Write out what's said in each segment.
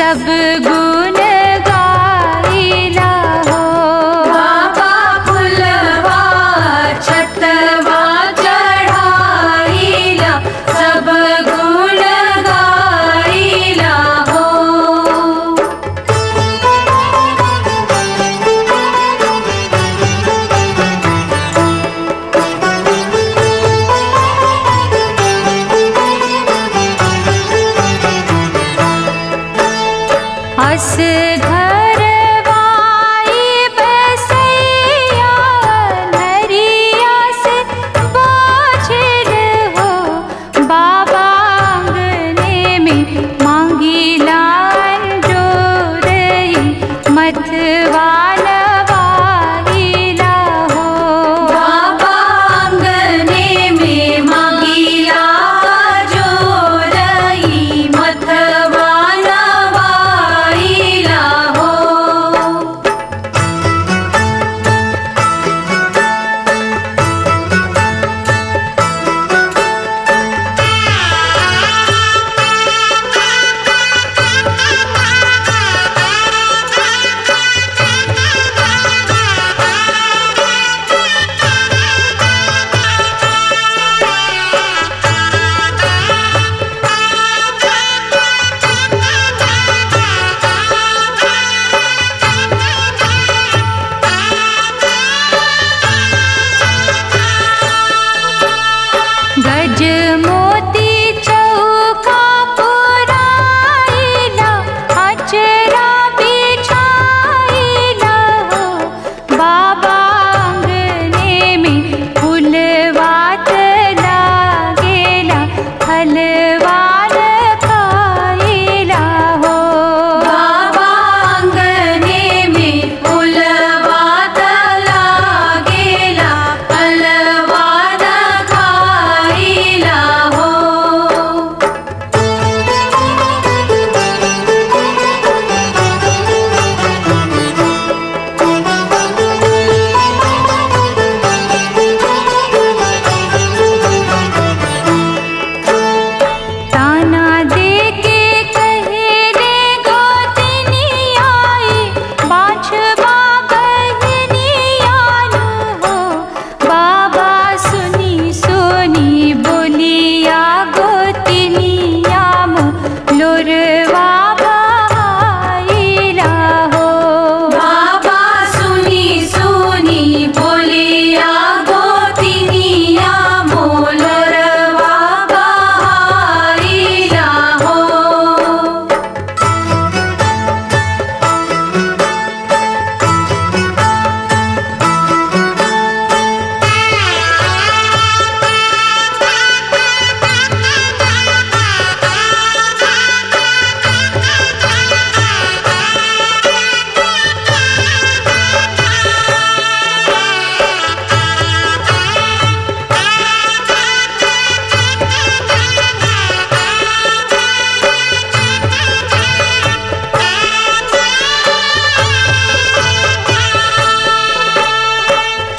सब गुण गाइला हो। बाबा फुलवा छतवा चढ़ाइला सब गुण गाइला हो। अस घरवाई बसैया नरिया से बाझल हो। बाबा आंगने में मांगिला अंजोरई मथवा नवाइला हो। बाबा आंगने में मांगिला जोरई मथवा नवाइला हो। गज मोती चौका पुराइला अचरा बिछाइला हो। बाबा आंगने में फूलवात लागेला फलवा खाइला हो। बाबा आंगने में फुलवा लागेला फलवा खाइला हो। ताना दे के कहे रे गोतनी आई बाछवा बहनी आलू हो। बाबा सुनी सुनी बोलिया गोतनिया लोरवा बहाइला हो। बाबा सुनी सुनी बोलिया गोतिनिया मोलरवा बहाइला हो।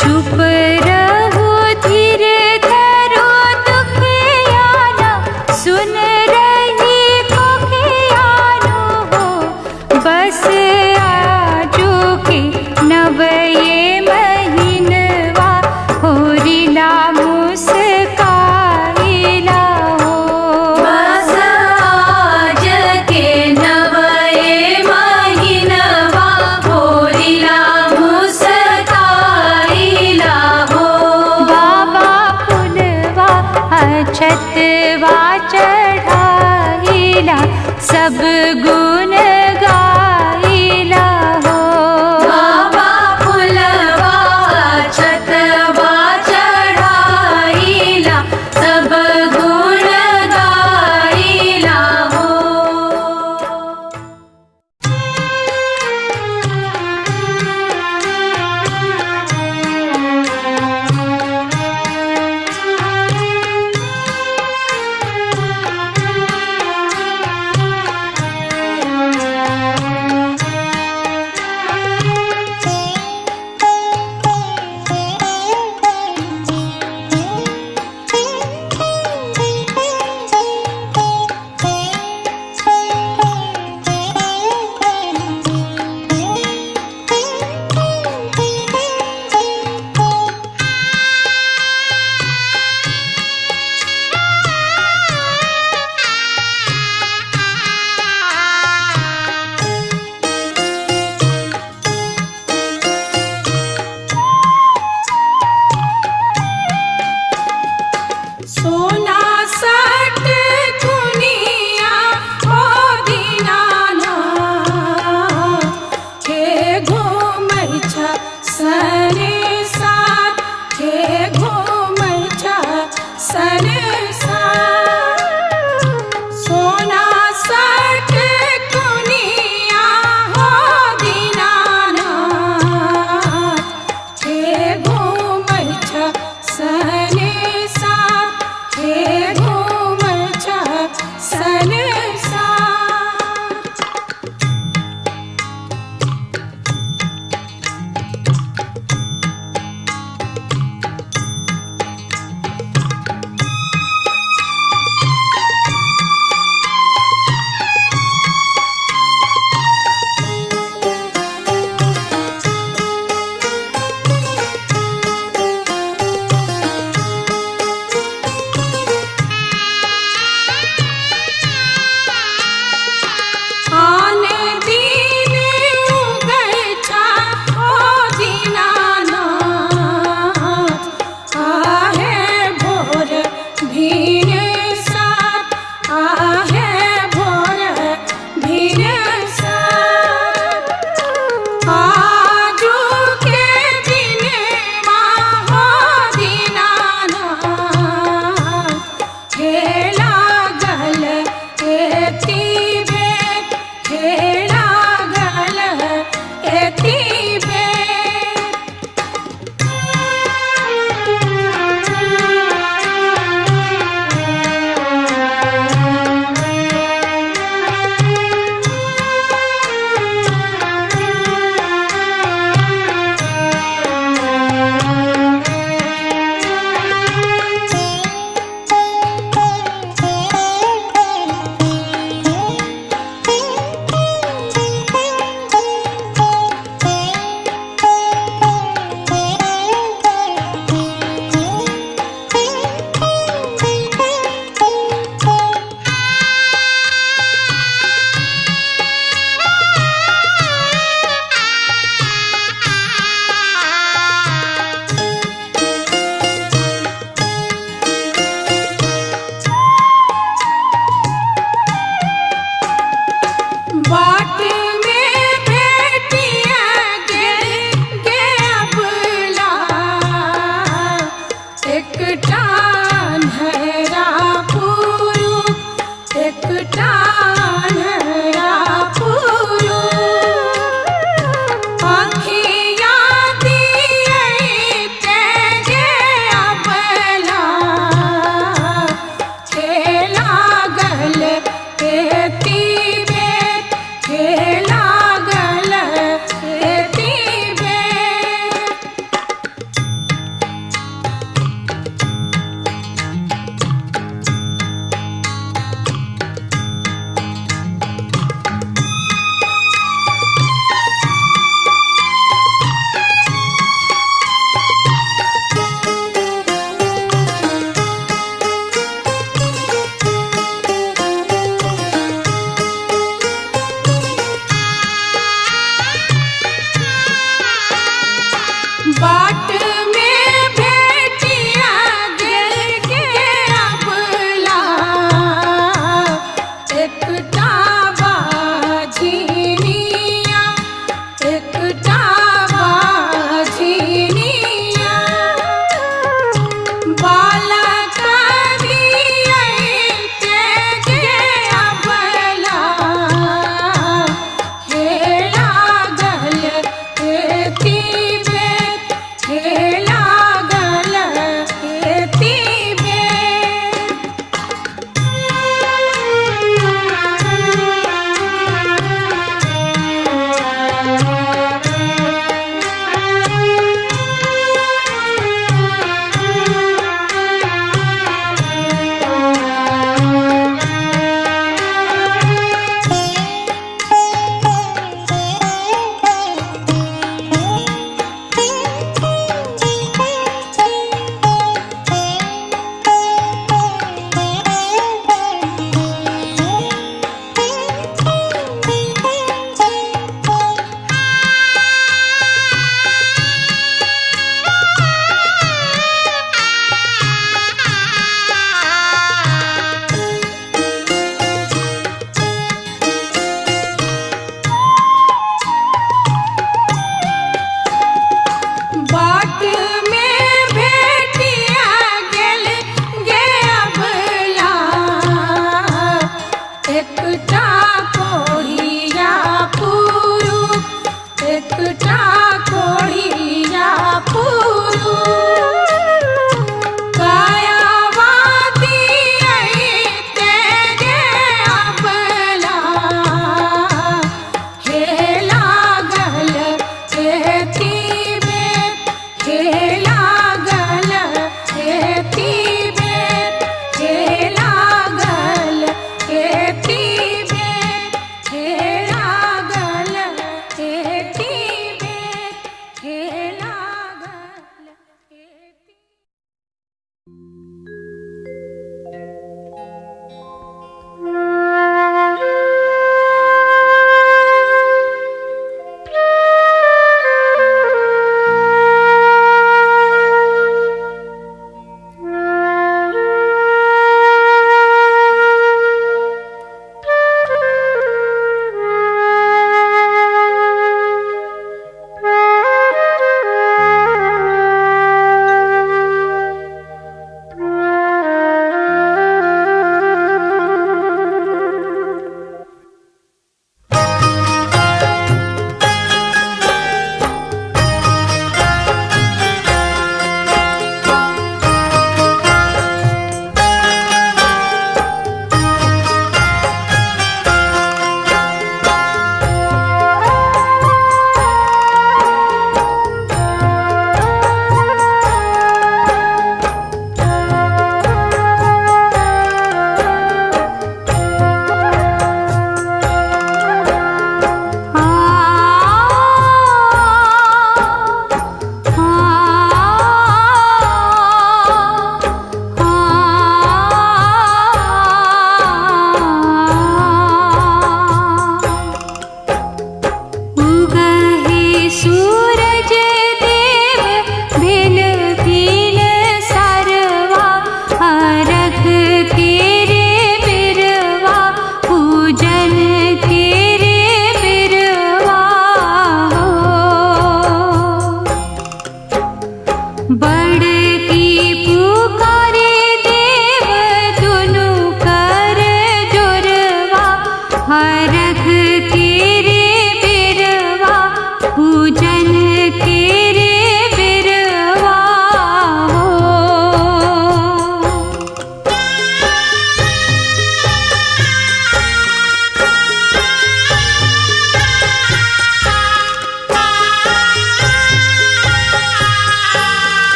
चुप रहो धीर धरो दुखियाना सुन रही कोखियानो हो। बस आजू के नवये महीनवा होरिला मुस्काइला हो। बस आज के नवये महीनवा होरिला मुस्काइला हो। बाबा फुलवा छतवा चढ़ाइला सब गुण गाइला हो। बाबा फुलवा छतवा चढ़ाइला सब गुण गाइला हो।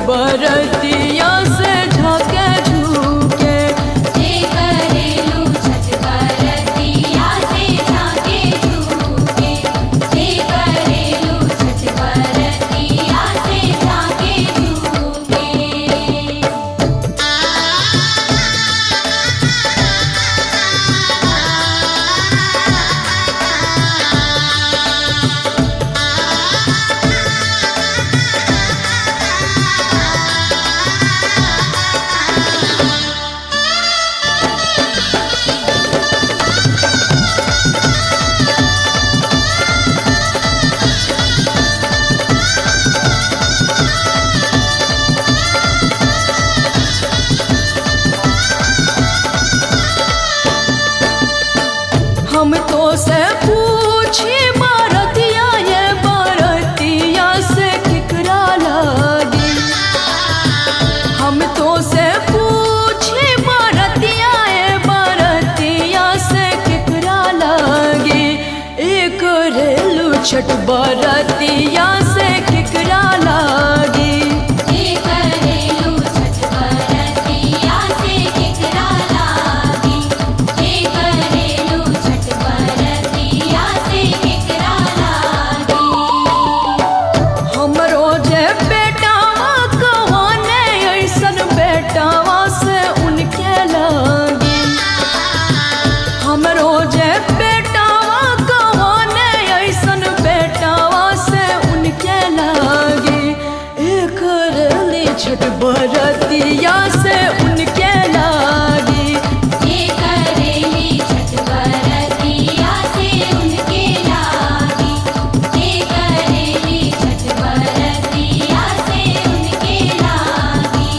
बरतिया से झाके झूके। जे करेलू छठ बरतिया से झाके झूके। जे करेलू छठ बरतिया से झाके झूके। हम तो से पूछी बरतिया ये बरतिया से केकरा लागी। हम तो से पूछी बरतिया ये बरतिया से केकरा लागी। एक रेलू छठ बरतिया से केकरा लागी। जे करेलू छठ बरतिया से केकरा लागी। जे करेलू छठ बरतिया से केकरा लागी। हमरो जे बेटावा कहाने ऐसन बेटावा से उनके लागी। हमरो जे बेटावा कहाने ऐसन बेटावा से उनके लागी। एक रेली छठ बरतिया से उनके लागी। जे करेली छठ बरतिया से उनके लागी। जे करेली छठ बरतिया से उनके लागी।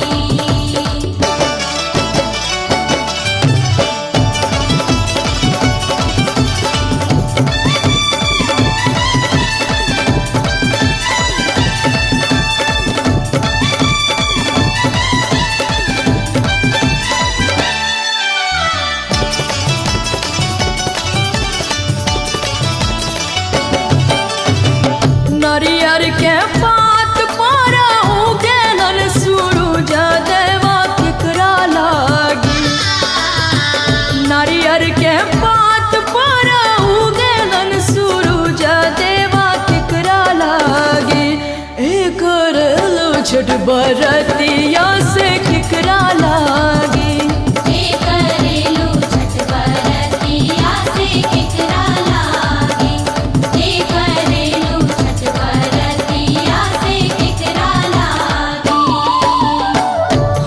नारियर के पात पर उगेलन सूरज देवा केकरा लागी। नारियर के पात पर उगेलन सूरज देवा केकरा लागी। एक रेलू छठ बरतिया से केकरा लागी। जे करेलू छठ बरतिया से केकरा लागी। जे करेलू छठ बरतिया से केकरा लागी।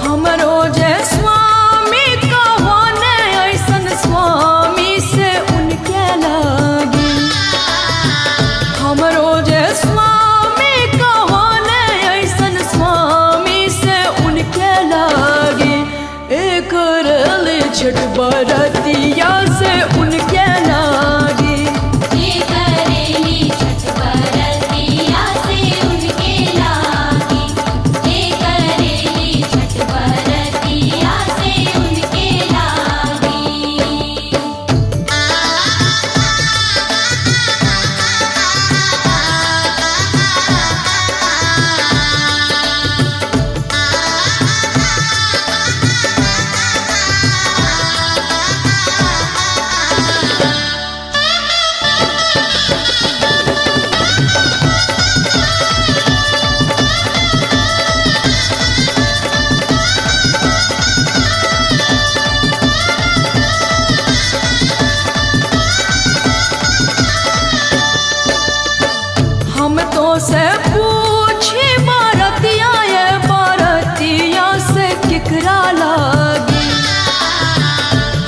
हमरो जे स्वामी कहाने ऐसन स्वामी से उनके लागी। हमरो जे स्वामी कहाने ऐसन स्वामी से उनके लागी। एक रेली छठ बरतिया से उनके लागी। जे करेली छठ बरतिया से उनके लागी। जे करेली छठ बरतिया से उनके लागी। हम तो से पूछी बरतिया ये बरतिया से केकरा लागी।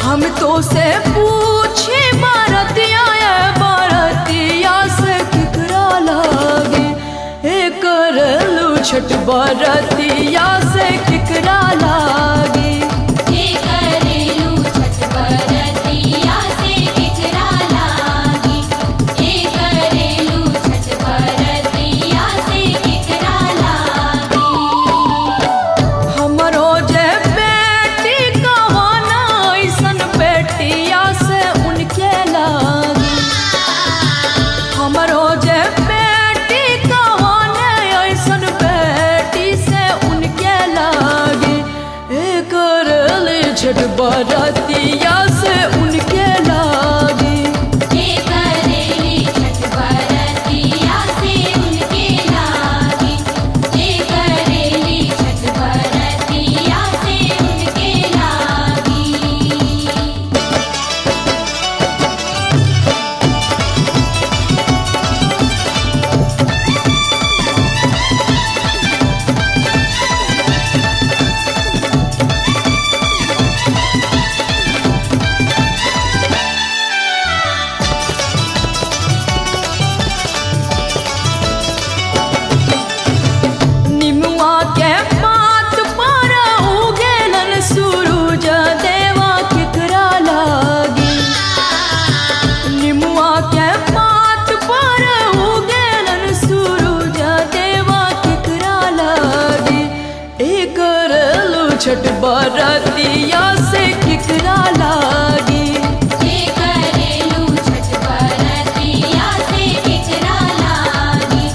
हम तो से पूछी बरतिया ये बरतिया से केकरा लागी। एक रेलू छठ बरतिया से केकरा लागी। जे करेलू छठ बरतिया से केकरा लागी। जे करेलू छठ बरतिया से केकरा लागी। हमरो जे बेटी कहाना ऐसन बेटिया से उनके लागी। हमरो जे बेटी कहाने ऐसन बेटी से छठ बरतिया से केकरा लागी। जे करेलू छठ बरतिया से केकरा लागी।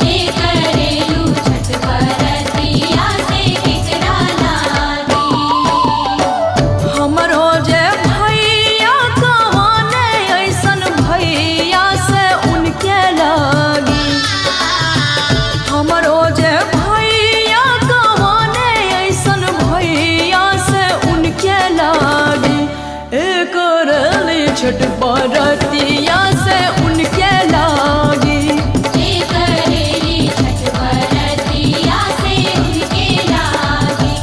जे करेलू छठ बरतिया से केकरा लागी। हमरो जे भैया कहाने ऐसन भैया से उनके लागी। हमरो जे भैया कहाने ऐसन भैया से उनके लागी। एक करेली छठ बरतिया से उनके लागी। जे करेली छठ बरतिया से उनके लागी।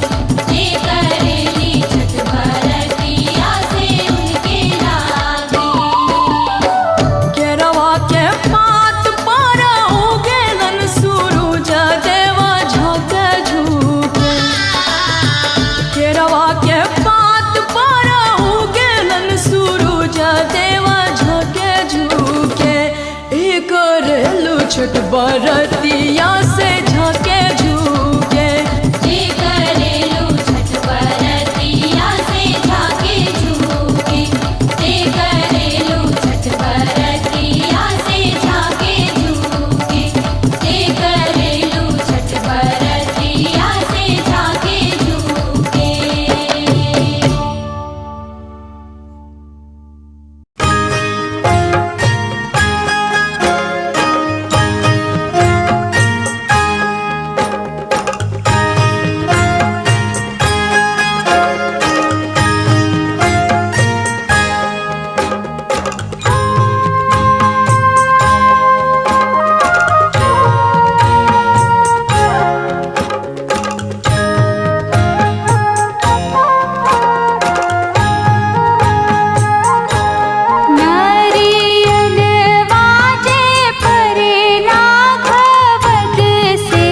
जे करेली छठ बरतिया से उनके लागी। केरवा के पात पर उगेलन सूरज देवा झाँके झुके। केरवा के पात पर उगेलन सूरज देवा झाँके झुके। एक करेलू छठ बरतिया से झाँके झुके। जे करेलू छठ बरतिया से झाँके झुके। जे करेलू छठ बरतिया से झाँके झुके। जे करेलू छठ बरतिया से झाँके झुके। नारियल वाजे परेला घवद से।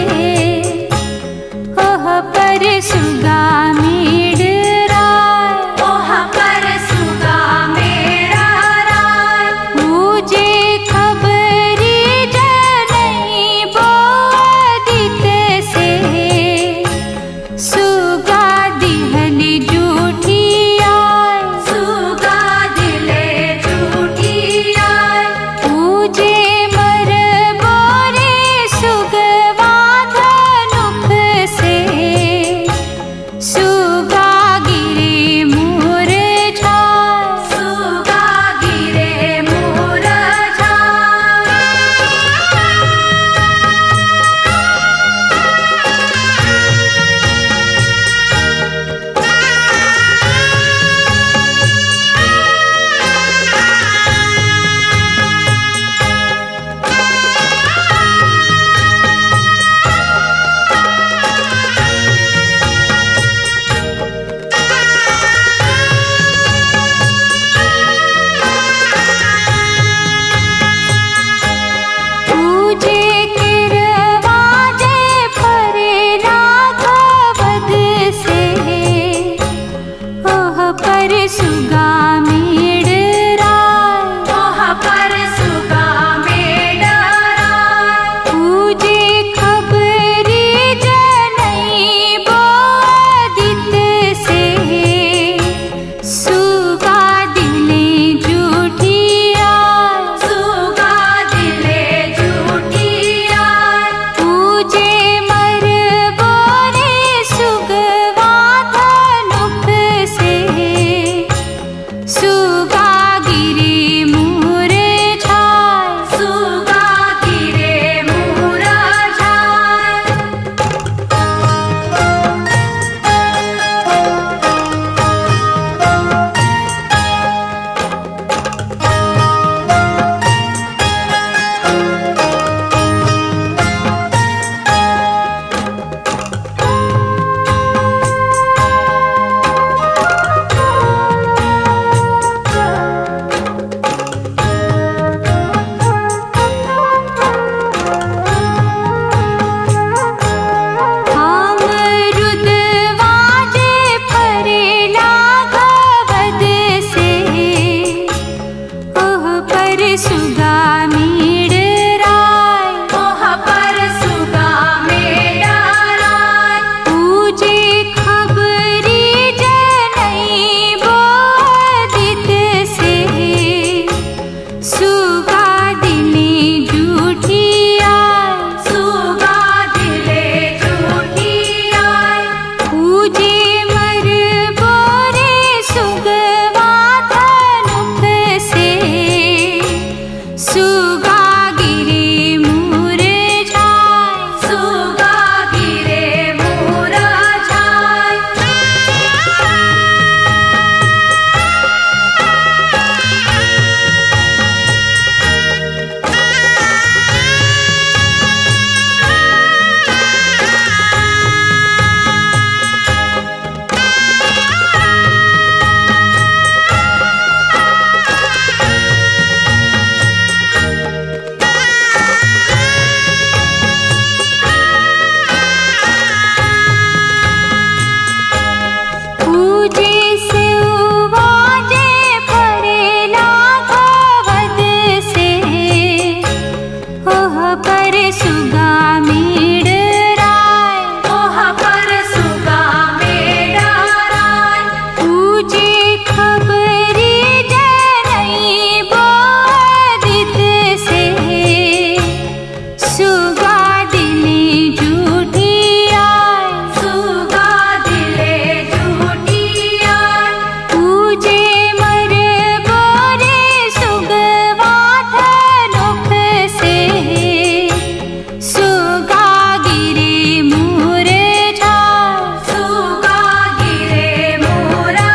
ओह पर सुगा मेडराय। ओह पर सुगा मेडराय। मुझे खबरी जनई बोदित से। सुगा दिहली जूठी आय। सुगा दिले जूठी आय। मुझे मर बोरे सुगवा धनुख से। सुगा गिरे मुरझाय। सुगा गिरे मुरझाय। पूजे किरवाजे परेला घवद से। ओह पर सुगा मेडराय। ओह पर सुगा मेडराय। पूजे खबरी जनई बोदित से। सुगा दिले जूठी आय। सुगा दिले जूठी आय। पूजे मर बोरे सुगवा धनुख से। सुगा गिरे मुरझाय। सुगा गिरे मुरझाय। पर सुगा में डराय। पूजे खबर सुगा गिरे मुरझाए, सुगा गिरे मुरझाए। पूजे सिवाजे परेला भवद से, ओह पर सुगा मेडराय, ओह पर सुगा मेडराय। पूजे खबरी जनई बोदित से, सुगा दिले जूठी आय, सुगा दिले जूठी आय। पूजे मर बोरे सुगवाथ नोख से, सुगा गिरे मुरझाए, सुगा गिरे मुरझाए।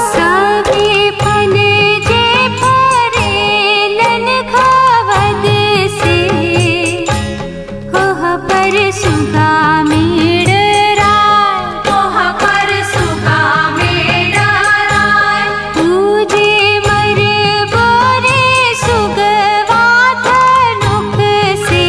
सभी फल जे फरेलन खवद से, ओह पर सुगा मेडराय, ओह पर सुगा मेडराय। पूजे मर बोरे सुगवाथ नोख से,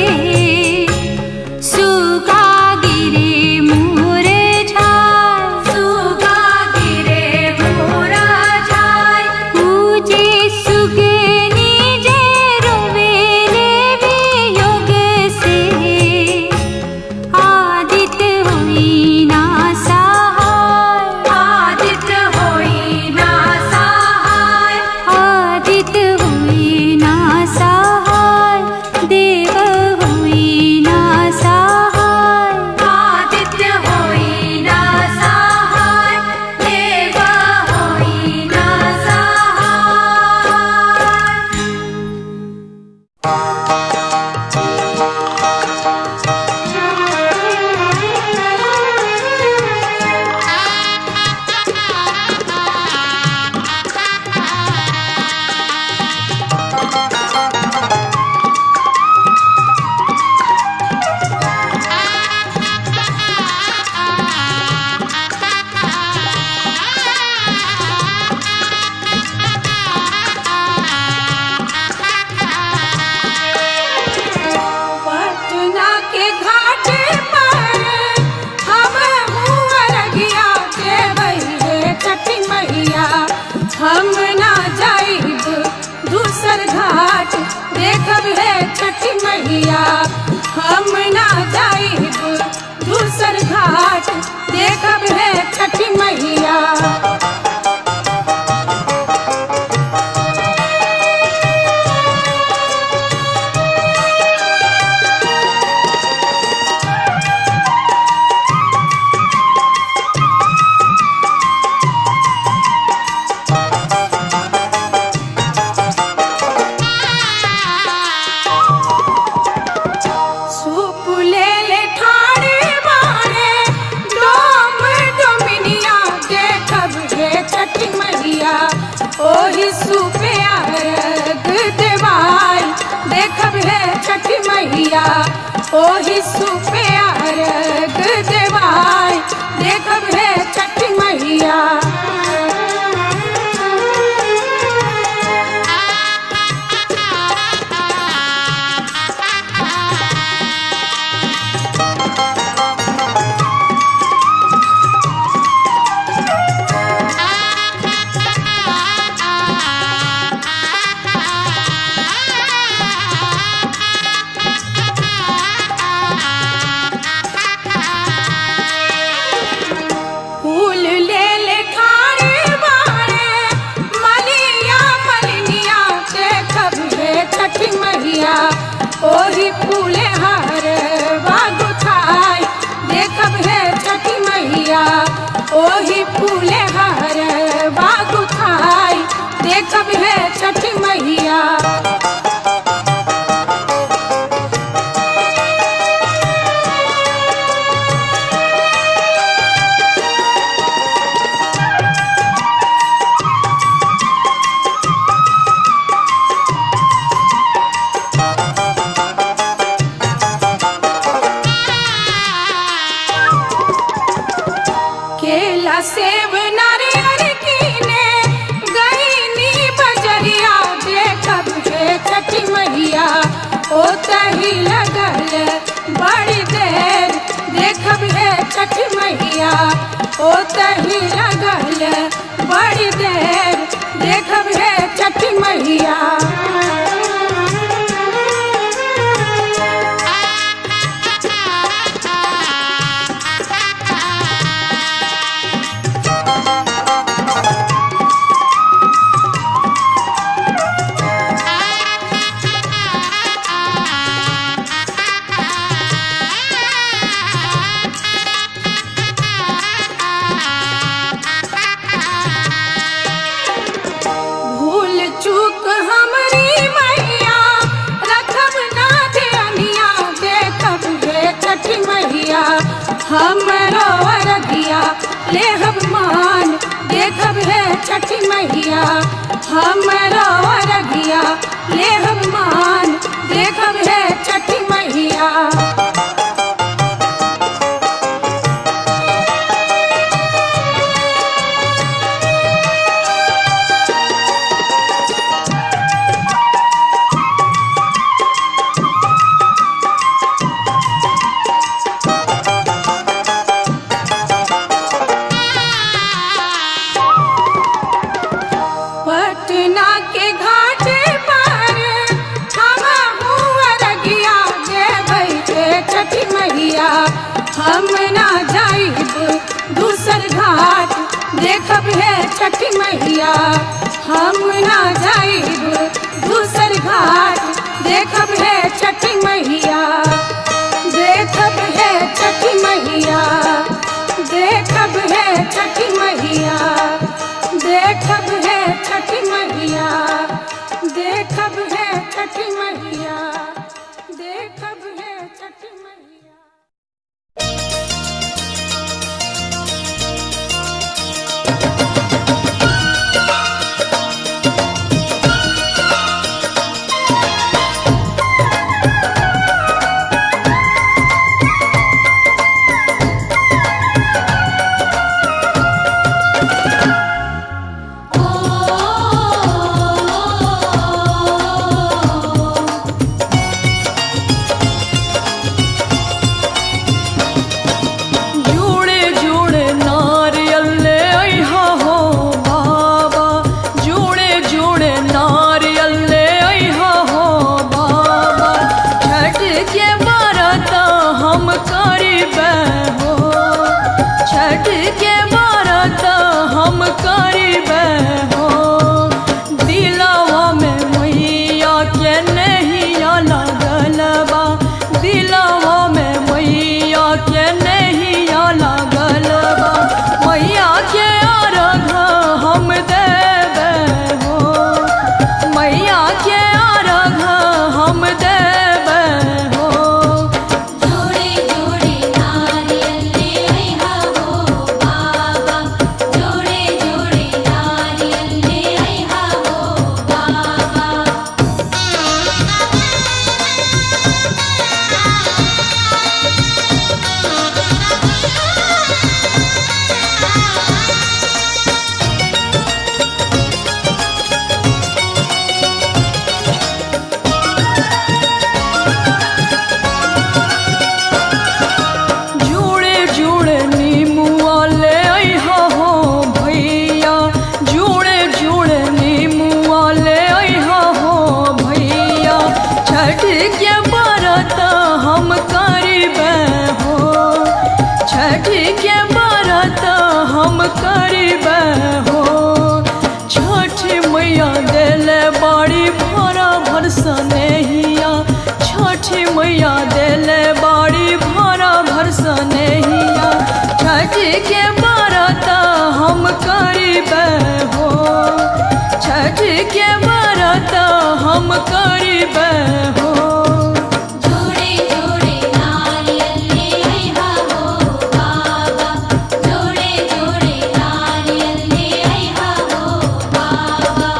सुगा गिरे मुरझाए, सुगा गिरे मुरझाए। पूजे सुगनी जे रोवेले वियोग से, आदित होई ना सहाय, आदित होई ना सहाय। आदित होई ना सहाय, देव होई ना सहाय। आदित होई ना सहाय, देव होई ना पटना के घाट पर हम मुहरगिया देवई रे छठी मैया। हम ना जाइब दूसर घाट देखब है छठी मैया। हम ना जाइब दूसर घाट देखब है छठी मैया। सुपुलेले ठाड़े मारे डोम डोमिनिया देखब हे छठी मैया। ओही सुपे अर्घ देवाई देखब हे छठी मैया। ओही सुपे अर्घ देवाई देखब हे छठी मैया। हमरो अरगिया लेहब मान देखब है छठी मैया हमरो अरगिया लेहब मान देखब है छठी मैया पटना के घाट पर हवा हुआ रगिया देवै के छठी मैया हम ना जाइब दूसर घाट देखब है छठी मैया हम ना जाइब दूसर घाट देखब है छठी मैया देखब है छठी मैया देखब है छठी मैया देखब है छठी मैया देखब है छठी मैया देखब है छठी मैया मैया देले बाड़ी भरा भरसा नहिया छठी के व्रत हम करीबे हो छठी के व्रत हम करीबे हो जोड़े जोड़े नारियल ले आइहा हो बाबा जोड़े जोड़े नारियल ले आइहा हो बाबा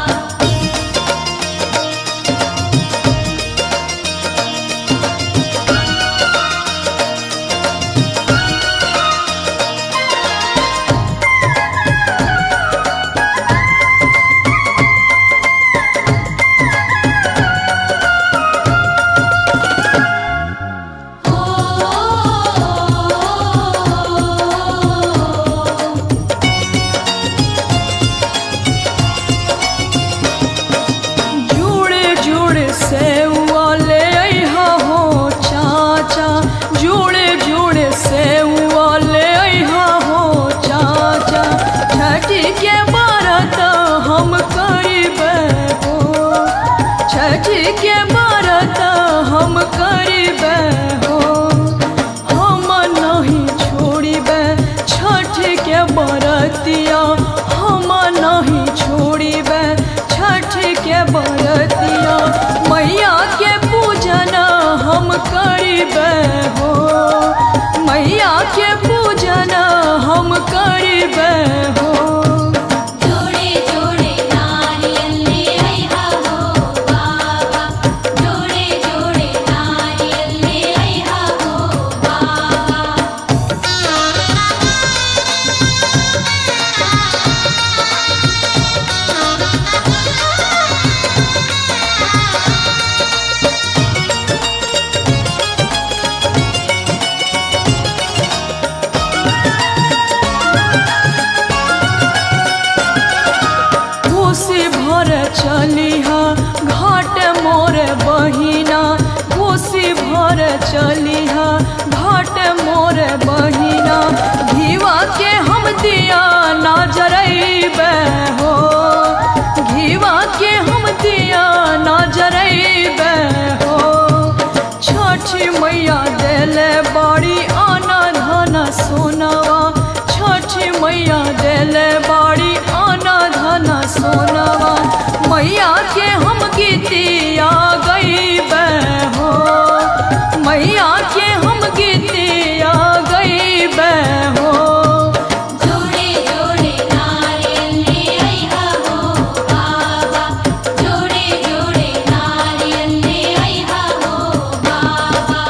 जुड़े जुड़े सेवा ले आइहा हो चाचा जुड़े जुड़े सेवा ले आइहा हो चाचा छठी के व्रत हम करीबे हो छठी के व्रत हम करीबे हो हम नहीं छोड़ीबे छठ के व्रतिया हम नहीं छोड़ीबे छठ के व्रतिया मैया के पूजन हम करीबे हो मैया के चलिहा घाट मोर बहिना घीवा के हम दिया ना जरैबे हो घीवा के हम दिया ना जरैबे हो छठी मैया देले बाड़ी आना धन सोनवा छठी मैया देले बाड़ी आना धन सोनवा मैया के हम गीतिया गईबे हो मैया के हम गीतिया गईबे हो जोड़े जोड़े नारियल ले आइहा हो बाबा जोड़े जोड़े नारियल ले आइहा हो बाबा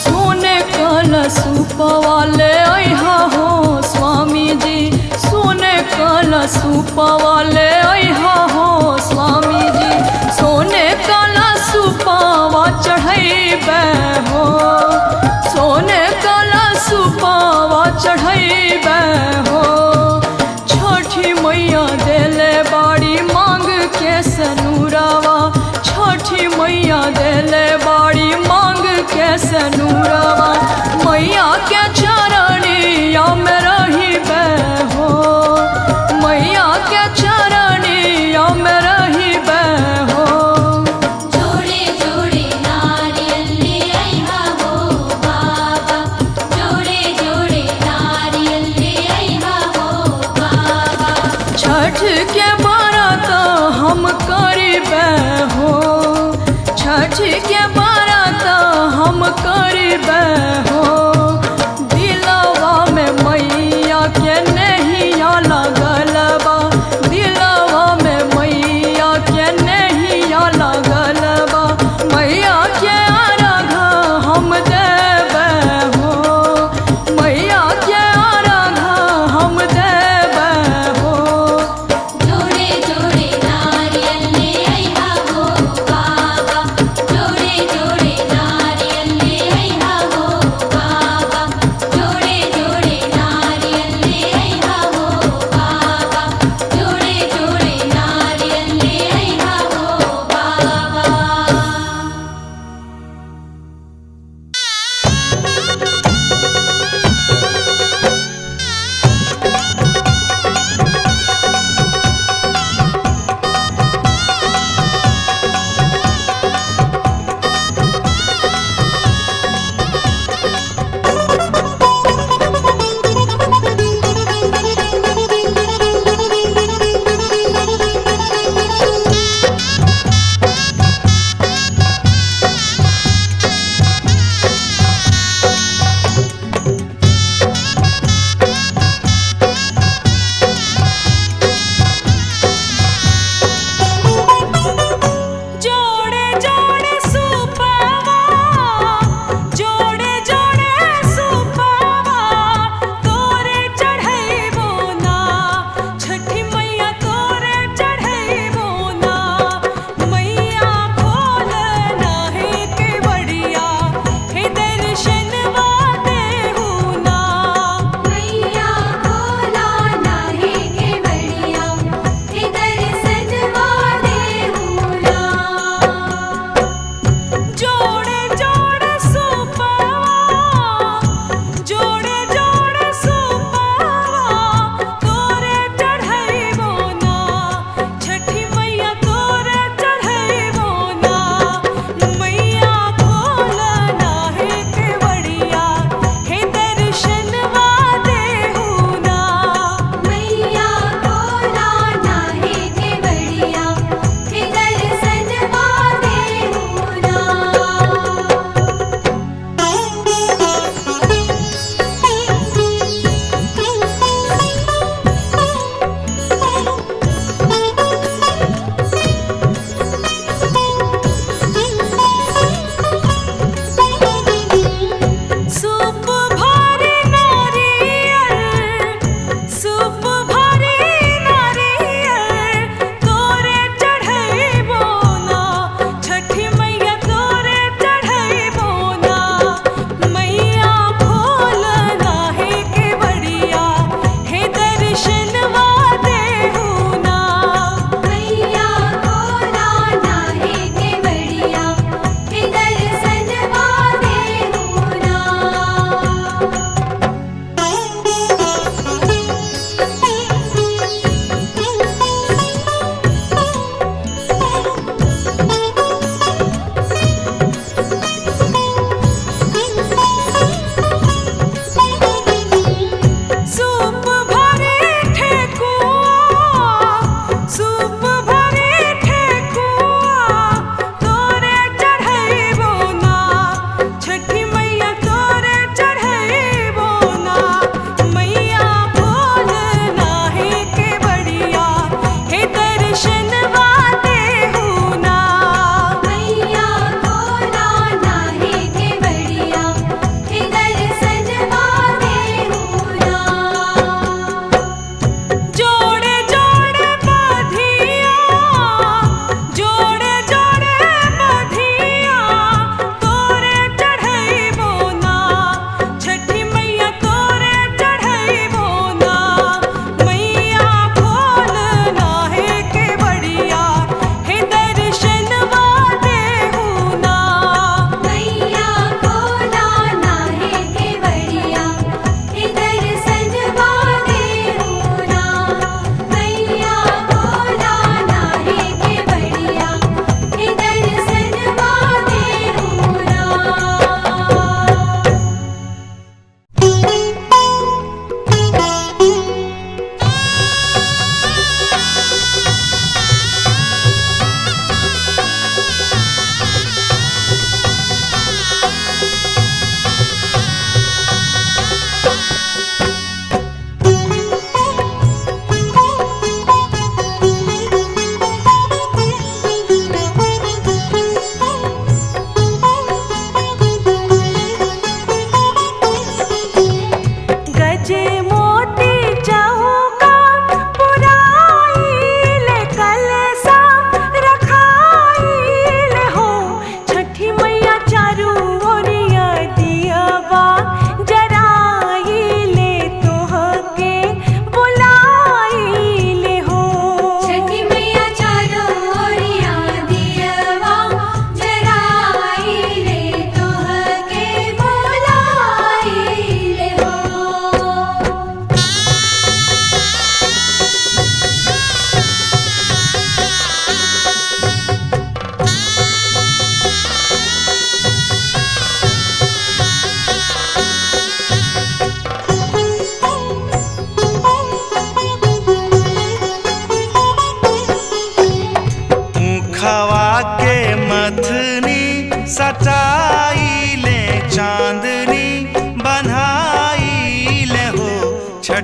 सोने कलशुपवा ले आइहा हो स्वामी जी सोने कलशुपवा ले आइहा हो स्वामी जी सोने कलशुपवा चढ़ैबे हो सोने कलशुपवा चढ़ैबे हो छठी मैया देले बाड़ी मांग के सनुरावा छठी मैया देले बाड़ी मांग के सनुरावा मैया के चरणिया में रहिबे हो मैया के चरणिया में रहिबे हो जोड़े जोड़े नारियल ले आइहा हो बाबा जोड़े जोड़े नारियल ले आइहा हो बाबा छठ के व्रत हम करिबे हो छठ के व्रत हम करिबे हो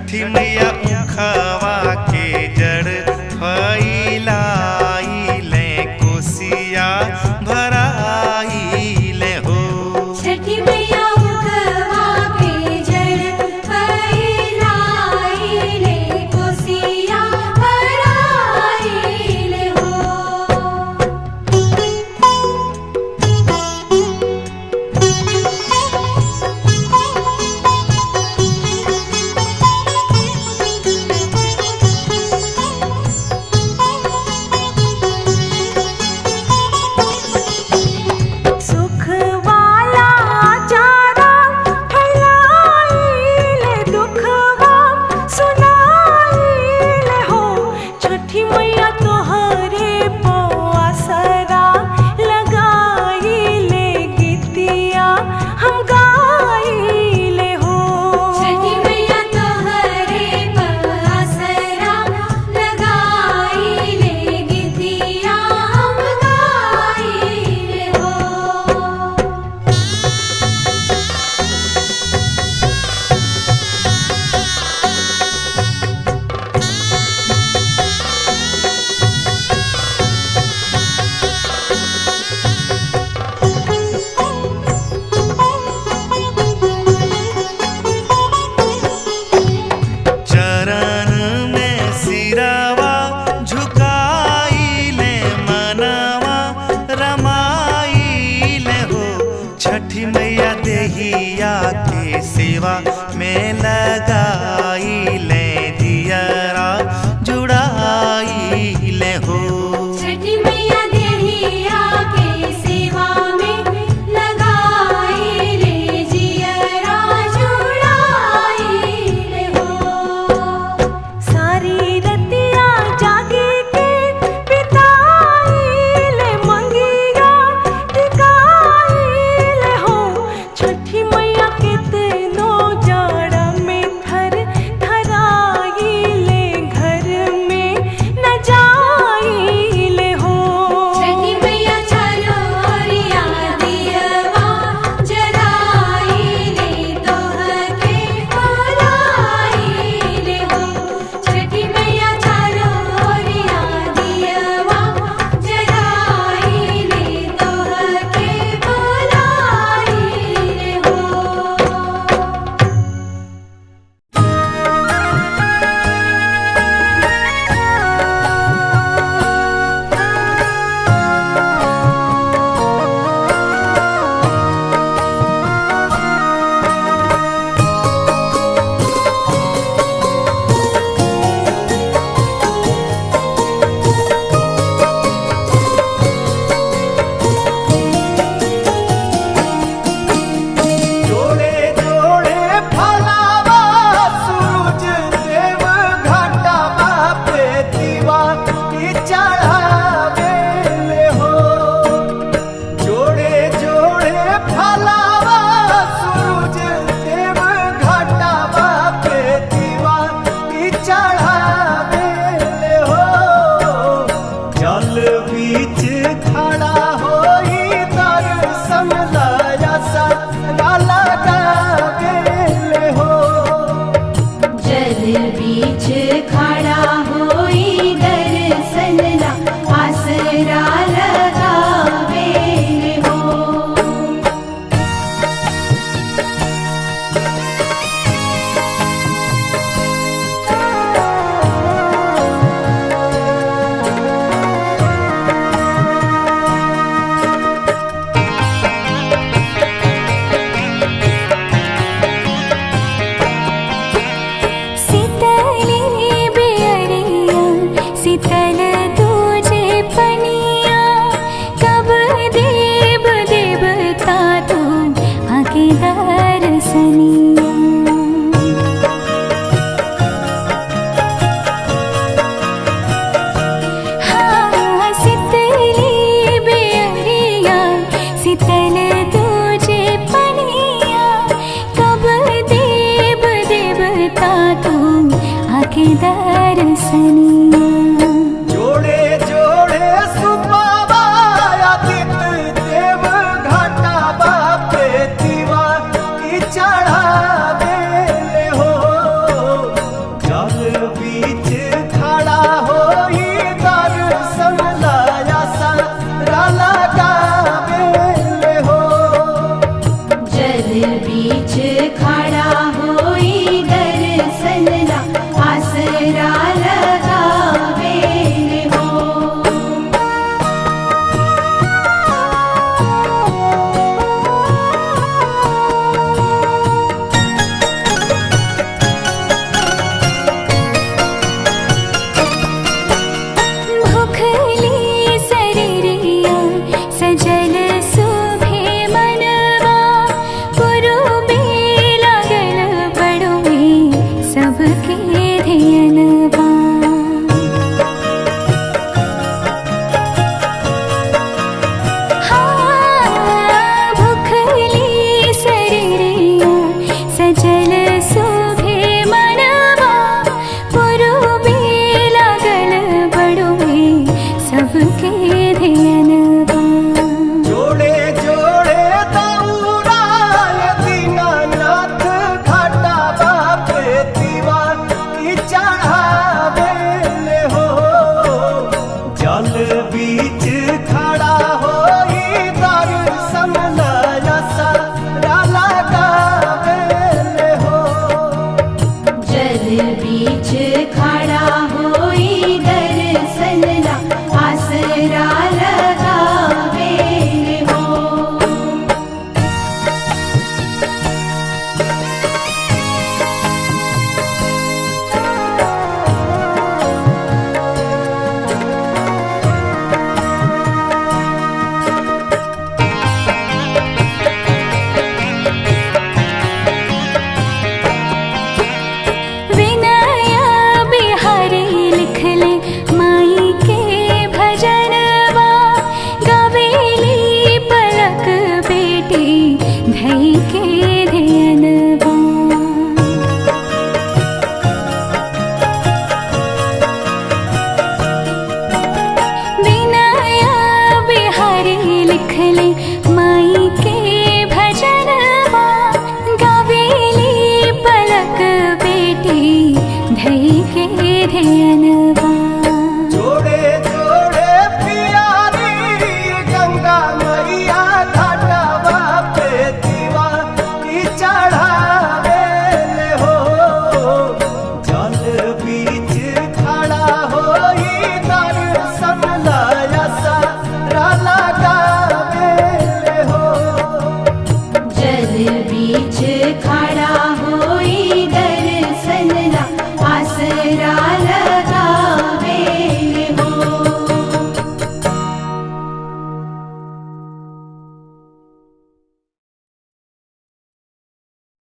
छठी मैया उखवा के जड़ फैलाइले कोसिया भराइले हो। छठी मैया उखवा के जड़ फैलाइले कोसिया भराइले हो। सुख वाला चारा फैलाइले दुखवा सुनाइले हो। छठी मैया तोहरे पआसरा लगाइले गीतिया हम गाइले हो। छठी मैया तोहरे पआसरा लगाइले गीतिया हम गाइले हो। चरण में सिरवा झुकाइले मनवा रमाइले हो। छठी मैया देहिया के सेवा में लगाइले